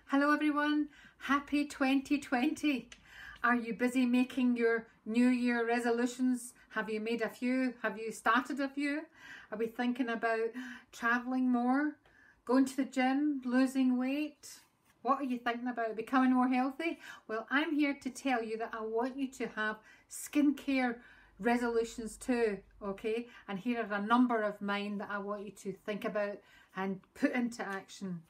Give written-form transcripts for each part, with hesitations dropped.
Hello everyone, happy 2020. Are you busy making your New Year resolutions? Have you made a few? Have you started a few? Are we thinking about travelling more, going to the gym, losing weight? What are you thinking about? Becoming more healthy? Well, I'm here to tell you that I want you to have skincare resolutions too, okay? And here are a number of mine that I want you to think about and put into action.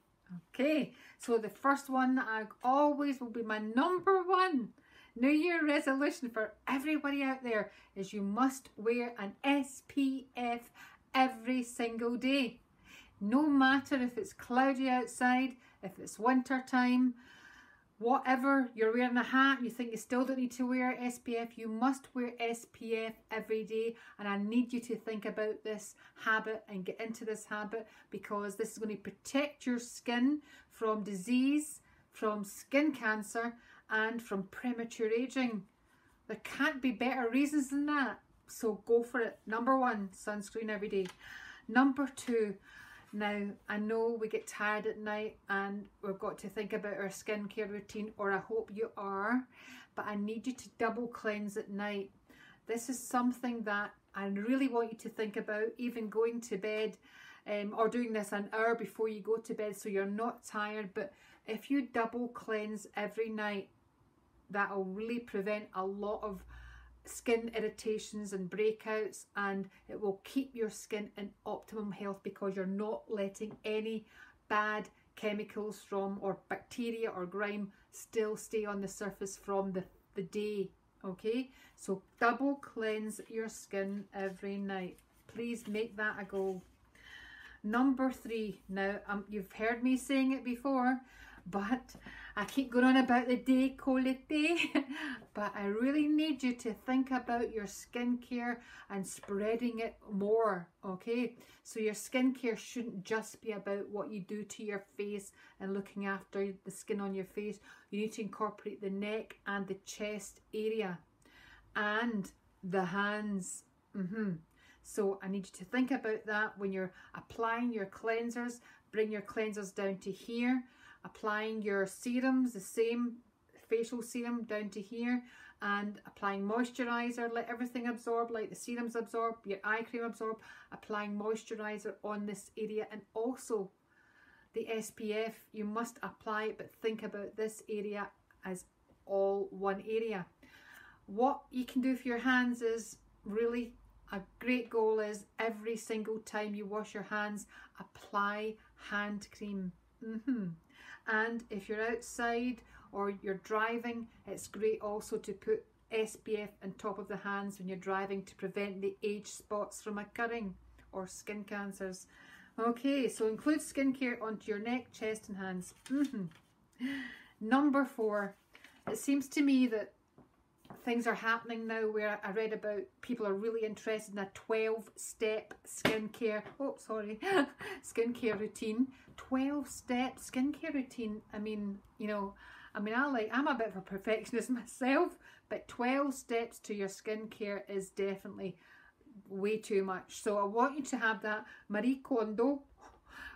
Okay, so the first one that I always will be my number one New Year resolution for everybody out there is you must wear an SPF every single day. No matter if it's cloudy outside, if it's winter time, whatever, you're wearing a hat, you think you still don't need to wear SPF, you must wear SPF every day. And I need you to think about this habit and get into this habit, because this is going to protect your skin from disease, from skin cancer and from premature aging. There can't be better reasons than that, so go for it. Number one, sunscreen every day. Number two, now, I know we get tired at night and we've got to think about our skincare routine, or I hope you are, but I need you to double cleanse at night. This is something that I really want you to think about, even going to bed or doing this an hour before you go to bed so you're not tired. But if you double cleanse every night, that will really prevent a lot of skin irritations and breakouts, and it will keep your skin in optimum health because you're not letting any bad chemicals from, or bacteria or grime still stay on the surface from the day. Okay, so double cleanse your skin every night. Please make that a goal. Number three, now you've heard me saying it before, but I keep going on about the décolleté, but I really need you to think about your skincare and spreading it more, okay? So your skincare shouldn't just be about what you do to your face and looking after the skin on your face. You need to incorporate the neck and the chest area and the hands. So I need you to think about that when you're applying your cleansers. Bring your cleansers down to here. Applying your serums, the same facial serum down to here, and applying moisturizer. Let everything absorb, like the serums absorb, your eye cream absorb. Applying moisturizer on this area, and also the SPF, you must apply it, but think about this area as all one area. What you can do for your hands is really a great goal is every single time you wash your hands, apply hand cream. And if you're outside or you're driving, it's great also to put SPF on top of the hands when you're driving to prevent the age spots from occurring or skin cancers. Okay, so include skincare onto your neck, chest and hands. Number four, it seems to me that things are happening now where I read about people are really interested in a 12-step skincare, skincare routine. 12-step skincare routine. I mean, I'm a bit of a perfectionist myself, but 12 steps to your skincare is definitely way too much. So I want you to have that. Marie Kondo,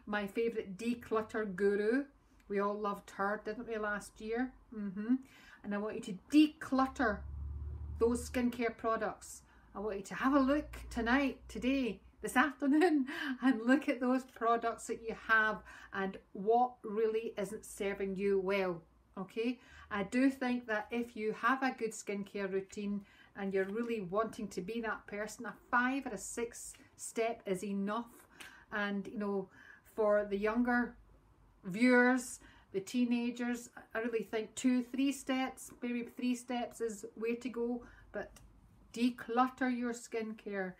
my favourite declutter guru. We all loved her, didn't we, last year? And I want you to declutter those skincare products. I want you to have a look tonight, today, this afternoon, and look at those products that you have and what really isn't serving you well. Okay, I do think that if you have a good skincare routine and you're really wanting to be that person, a 5 or a 6 step is enough. And for the younger viewers, the teenagers, I really think 2-3 steps, maybe 3 steps is way to go. But declutter your skincare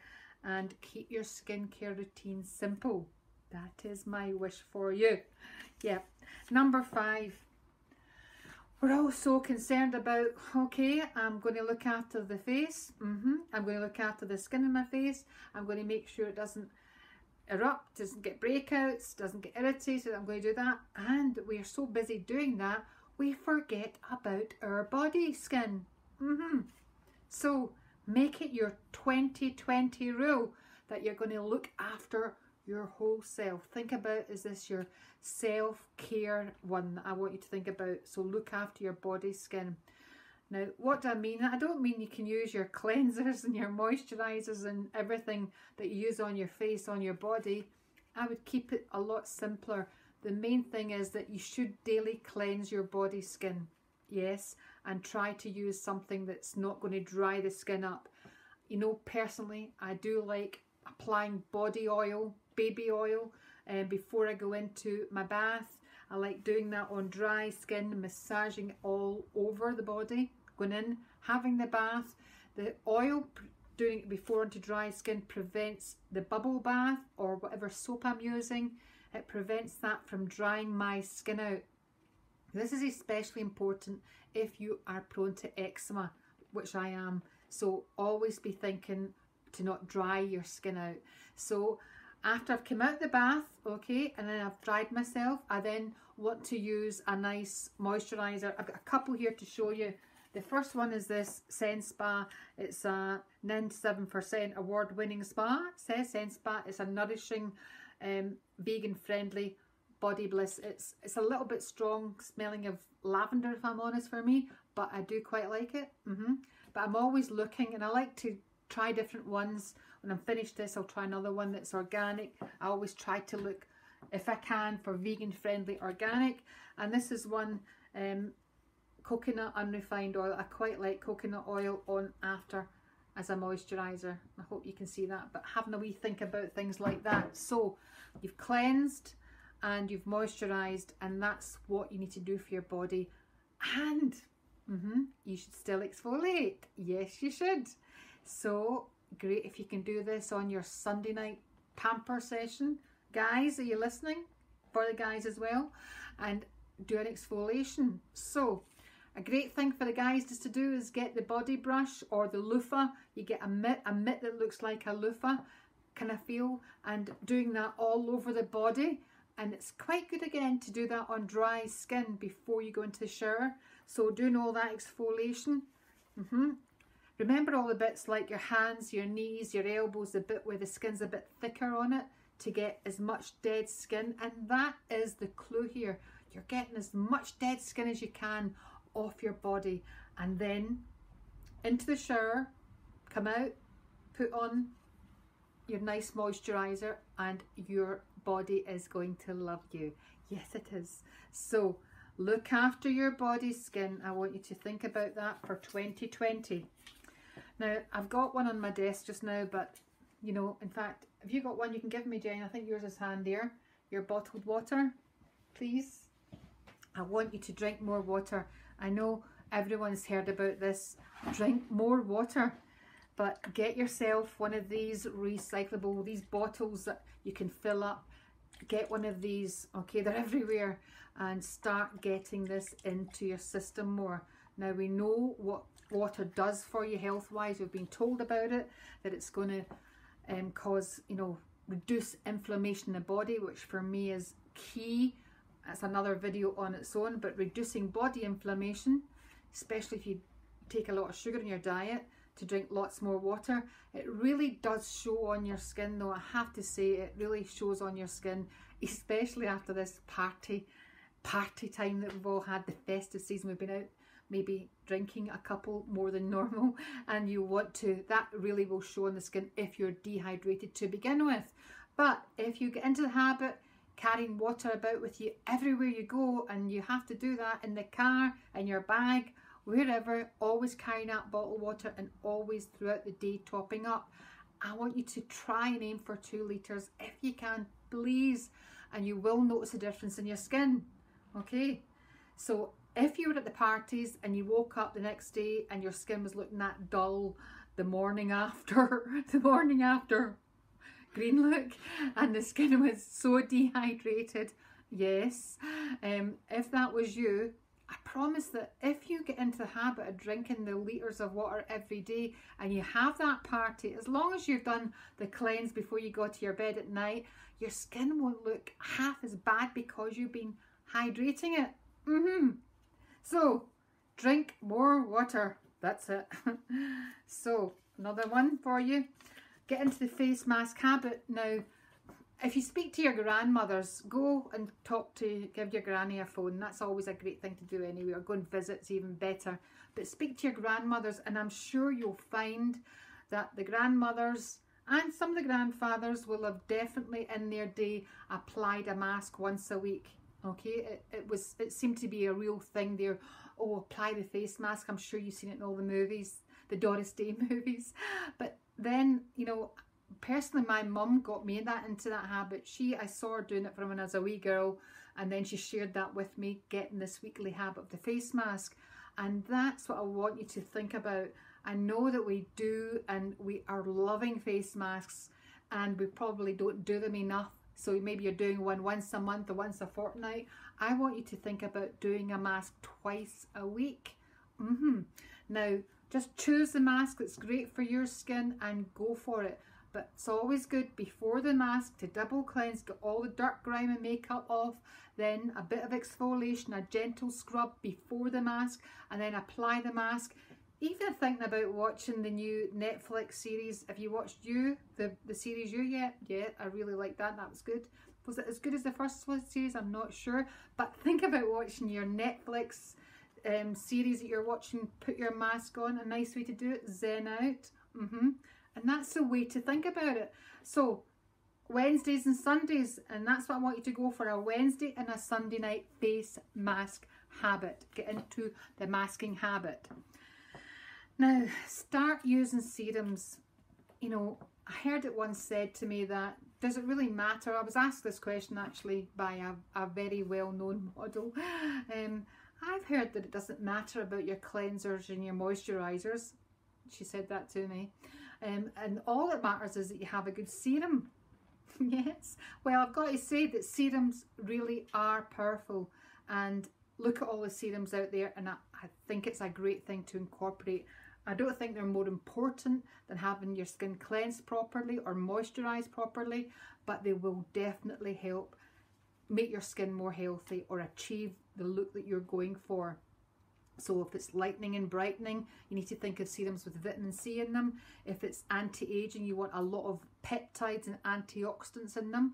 and keep your skincare routine simple. That is my wish for you. Yeah. Number 5. We're all so concerned about, okay, I'm going to look after the face. I'm going to look after the skin in my face. I'm going to make sure it doesn't erupt, doesn't get breakouts, doesn't get irritated. I'm going to do that. And we're so busy doing that, we forget about our body skin. So make it your 2020 rule that you're going to look after your whole self. Think about, is this your self-care one that I want you to think about? So look after your body, skin. Now, what do I mean? I don't mean you can use your cleansers and your moisturizers and everything that you use on your face, on your body. I would keep it a lot simpler. The main thing is that you should daily cleanse your body, skin. Yes, and try to use something that's not going to dry the skin up. You know, personally, I do like applying body oil, baby oil, before I go into my bath. I like doing that on dry skin, massaging all over the body. Going in, having the bath. The oil, doing it before onto dry skin, prevents the bubble bath or whatever soap I'm using. It prevents that from drying my skin out. This is especially important if you are prone to eczema, which I am. So always be thinking to not dry your skin out. So after I've come out the bath, okay, and then I've dried myself, I then want to use a nice moisturizer. I've got a couple here to show you. The first one is this Sen Spa. It's a 97% award-winning spa. It says Sen Spa. It's a nourishing, vegan-friendly body bliss. It's a little bit strong smelling of lavender, if I'm honest, for me, but I do quite like it. But I'm always looking, and I like to try different ones. When I'm finished this, I'll try another one that's organic. I always try to look, if I can, for vegan-friendly organic. And this is one, coconut unrefined oil. I quite like coconut oil on after as a moisturizer. I hope you can see that, but having a wee think about things like that. So you've cleansed and you've moisturized, and that's what you need to do for your body. And you should still exfoliate. Yes, you should. So great if you can do this on your Sunday night pamper session. Guys, are you listening? For the guys as well. And do an exfoliation. So a great thing for the guys just to do is get the body brush or the loofah. You get a mitt that looks like a loofah, kind of feel, and doing that all over the body. And it's quite good again to do that on dry skin before you go into the shower. So doing all that exfoliation. Remember all the bits like your hands, your knees, your elbows, the bit where the skin's a bit thicker on it, to get as much dead skin. And that is the clue here. You're getting as much dead skin as you can off your body. And then into the shower, come out, put on your nice moisturizer, and your body is going to love you. Yes, it is. So look after your body, skin. I want you to think about that for 2020. Now, I've got one on my desk just now, but you know, in fact, have you got one you can give me, Jane? I think yours is handier. Your bottled water, please. I want you to drink more water. I know everyone's heard about this. Drink more water. But get yourself one of these recyclable, these bottles that you can fill up. Get one of these, okay, they're everywhere. And start getting this into your system more. Now, we know what water does for you health-wise. We've been told about it, that it's going to cause, you know, reduce inflammation in the body, which for me is key. That's another video on its own, but reducing body inflammation, especially if you take a lot of sugar in your diet, to drink lots more water. It really does show on your skin though. I have to say, it really shows on your skin, especially after this party time that we've all had, the festive season. We've been out maybe drinking a couple more than normal, and you want to, that really will show on the skin if you're dehydrated to begin with. But if you get into the habit carrying water about with you everywhere you go, and you have to do that in the car, in your bag, wherever, always carry that bottled water, and always throughout the day topping up. I want you to try and aim for 2 litres if you can, please, and you will notice a difference in your skin. Okay, so if you were at the parties and you woke up the next day and your skin was looking that dull the morning after, green look, and the skin was so dehydrated, yes, if that was you, I promise that if you get into the habit of drinking the litres of water every day, and you have that party, as long as you've done the cleanse before you go to your bed at night, your skin won't look half as bad because you've been hydrating it. So drink more water. That's it. So another one for you. Get into the face mask habit. Now, if you speak to your grandmothers, go and give your granny a phone. That's always a great thing to do anyway, or go and visit, it's even better. But speak to your grandmothers, and I'm sure you'll find that the grandmothers and some of the grandfathers will have definitely in their day applied a mask once a week. Okay, it seemed to be a real thing there. Oh, apply the face mask. I'm sure you've seen it in all the movies, the Doris Day movies. But then, you know, personally, my mum got me into that habit. I saw her doing it from when I was a wee girl, and then she shared that with me, getting this weekly habit of the face mask. And that's what I want you to think about. I know that we do, and we are loving face masks, and we probably don't do them enough. So maybe you're doing one once a month or once a fortnight. I want you to think about doing a mask twice a week. Now, just choose the mask that's great for your skin and go for it. But it's always good before the mask to double cleanse, get all the dirt, grime and makeup off, then a bit of exfoliation, a gentle scrub before the mask, and then apply the mask. Even thinking about watching the new Netflix series. Have you watched the series yet? Yeah, I really liked that. That was good. Was it as good as the first series? I'm not sure. But think about watching your Netflix series that you're watching. Put your mask on. A nice way to do it. Zen out. And that's the way to think about it. So Wednesdays and Sundays, and that's what I want you to go for, a Wednesday and a Sunday night face mask habit. Get into the masking habit. Now, start using serums. You know, I heard it once said to me that, does it really matter? I was asked this question actually by a very well-known model. I've heard that it doesn't matter about your cleansers and your moisturizers. She said that to me. And all that matters is that you have a good serum. Yes. Well, I've got to say that serums really are powerful. And look at all the serums out there, and I think it's a great thing to incorporate. I don't think they're more important than having your skin cleansed properly or moisturized properly, but they will definitely help make your skin more healthy or achieve the look that you're going for. So if it's lightening and brightening, you need to think of serums with vitamin C in them. If it's anti-aging, you want a lot of peptides and antioxidants in them.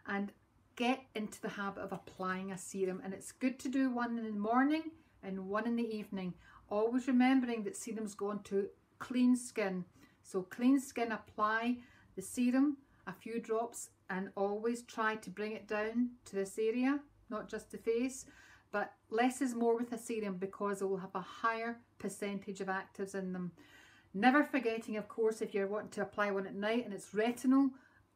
And get into the habit of applying a serum. And it's good to do one in the morning and one in the evening. Always remembering that serums go onto clean skin. So clean skin, apply the serum, a few drops, and always try to bring it down to this area, not just the face. But less is more with a serum because it will have a higher percentage of actives in them. Never forgetting, of course, if you're wanting to apply one at night and it's retinol,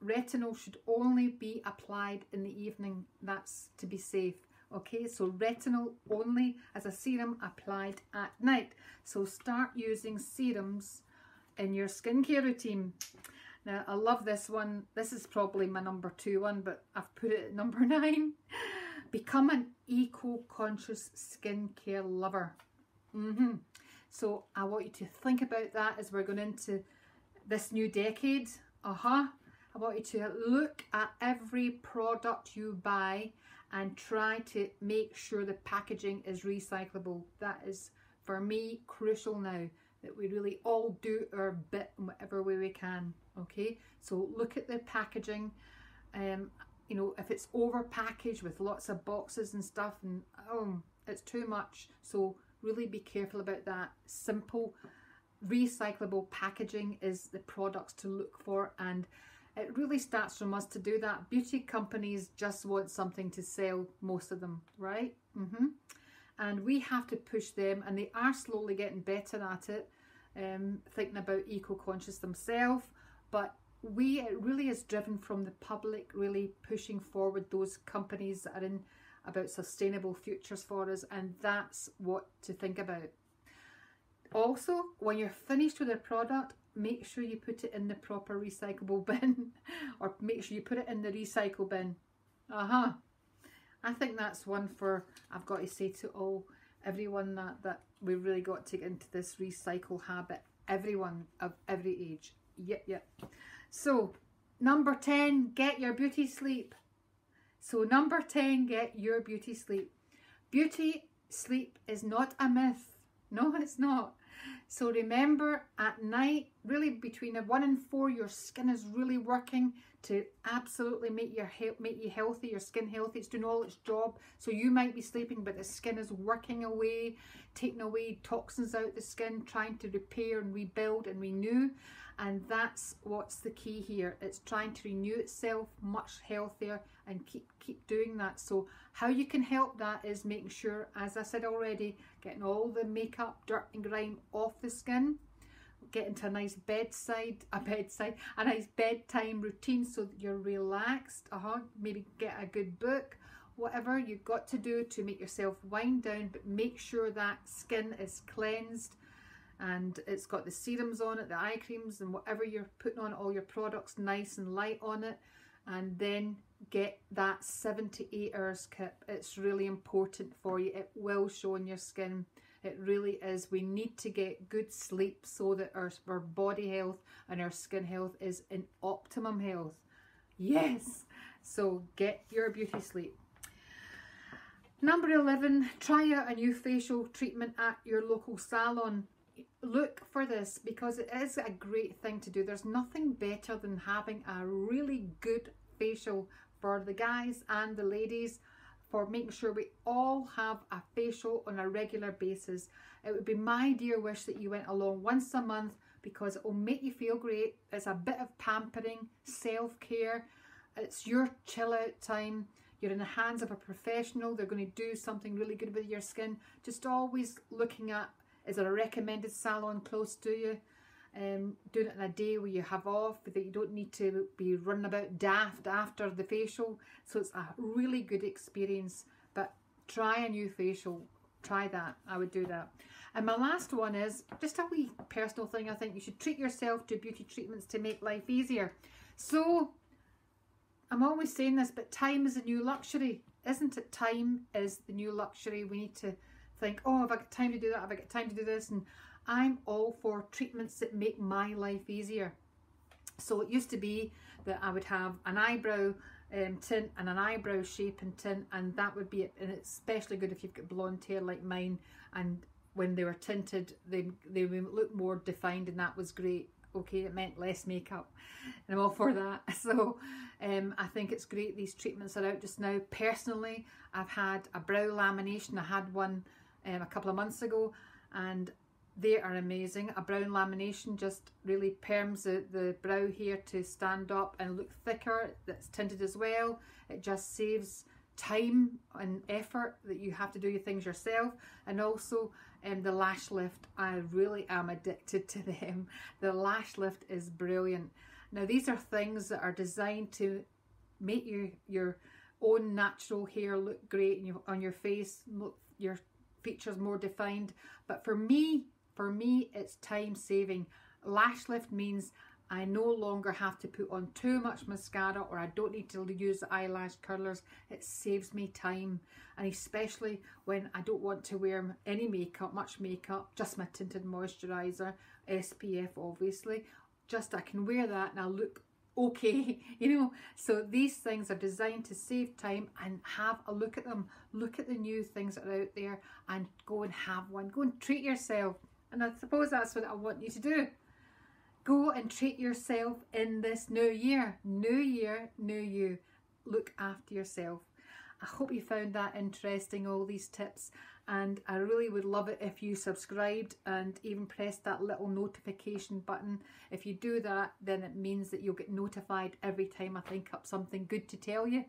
retinol should only be applied in the evening. That's to be safe. Okay, so retinol only as a serum applied at night. So start using serums in your skincare routine. Now, I love this one. This is probably my number 2 one, but I've put it at number 9. Become an eco-conscious skincare lover. So I want you to think about that as we're going into this new decade. I want you to look at every product you buy and try to make sure the packaging is recyclable. That is, for me, crucial now, that we really all do our bit in whatever way we can. Okay, so look at the packaging. You know, if it's over packaged with lots of boxes and stuff, and it's too much. So really be careful about that. Simple, recyclable packaging is the products to look for, and it really starts from us to do that. Beauty companies just want something to sell, most of them, right? And we have to push them, and they are slowly getting better at it, thinking about eco-conscious themselves. But it really is driven from the public, really pushing forward those companies that are in about sustainable futures for us, and that's what to think about. Also, when you're finished with a product, make sure you put it in the proper recyclable bin, or make sure you put it in the recycle bin. I think that's one for, I've got to say to everyone that we've really got to get into this recycle habit. Everyone of every age. Yep. So, number 10, get your beauty sleep. So, number 10, get your beauty sleep. Beauty sleep is not a myth. No, it's not. So remember, at night, really between 1 and 4, your skin is really working to absolutely make you healthy, your skin healthy. It's doing all its job. So you might be sleeping, but the skin is working away, taking away toxins out the skin, trying to repair and rebuild and renew. And that's what's the key here. It's trying to renew itself much healthier and keep doing that. So how you can help that is making sure, as I said already, getting all the makeup, dirt and grime off the skin, get into a nice a nice bedtime routine so that you're relaxed. Maybe get a good book, whatever you've got to do to make yourself wind down, but make sure that skin is cleansed and it's got the serums on it, the eye creams and whatever you're putting on, all your products nice and light on it. And then get that 7 to 8 hours kip. It's really important for you. It will show on your skin. It really is. We need to get good sleep so that our body health and our skin health is in optimum health. Yes. So get your beauty sleep. Number 11, try out a new facial treatment at your local salon. Look for this because it is a great thing to do. There's nothing better than having a really good facial for the guys and the ladies, for making sure we all have a facial on a regular basis. It would be my dear wish that you went along once a month because it will make you feel great. It's a bit of pampering, self-care. It's your chill out time. You're in the hands of a professional. They're going to do something really good with your skin. Just always looking at, is there a recommended salon close to you? Doing it on a day where you have off, that you don't need to be running about daft after the facial. So it's a really good experience. But try a new facial. Try that. I would do that. And my last one is just a wee personal thing. I think you should treat yourself to beauty treatments to make life easier. So I'm always saying this, but time is a new luxury. Isn't it? Time is the new luxury. We need to think, oh, have I got time to do that? Have I got time to do this? And I'm all for treatments that make my life easier. So it used to be that I would have an eyebrow tint and an eyebrow shape and tint, and that would be it. And it's especially good if you've got blonde hair like mine, and when they were tinted they would look more defined, and that was great. Okay, it meant less makeup, and I'm all for that. So I think it's great these treatments are out just now. Personally, I've had a brow lamination. I had one a couple of months ago, and they are amazing. A brow lamination just really perms the brow hair to stand up and look thicker. That's tinted as well. It just saves time and effort that you have to do your things yourself. And also the lash lift, I really am addicted to them. The lash lift is brilliant. Now these are things that are designed to make your own natural hair look great on your face, your features more defined. But for me it's time saving. Lash lift means I no longer have to put on too much mascara, or I don't need to use the eyelash curlers. It saves me time, and especially when I don't want to wear any makeup, much makeup, just my tinted moisturizer, SPF obviously. Just I can wear that and I'll look okay, you know. So these things are designed to save time, and have a look at them. Look at the new things that are out there and go and have one. Go and treat yourself. And I suppose that's what I want you to do. Go and treat yourself in this new year. New year, new you. Look after yourself. I hope you found that interesting, all these tips. And I really would love it if you subscribed and even pressed that little notification button. If you do that, then it means that you'll get notified every time I think up something good to tell you.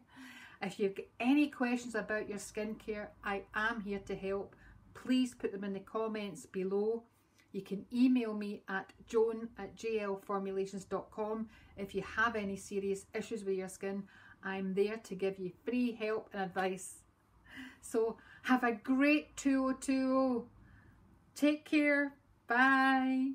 If you've got any questions about your skincare, I am here to help. Please put them in the comments below. You can email me at joan@jlformulations.com. If you have any serious issues with your skin, I'm there to give you free help and advice. So have a great 2020. Take care. Bye.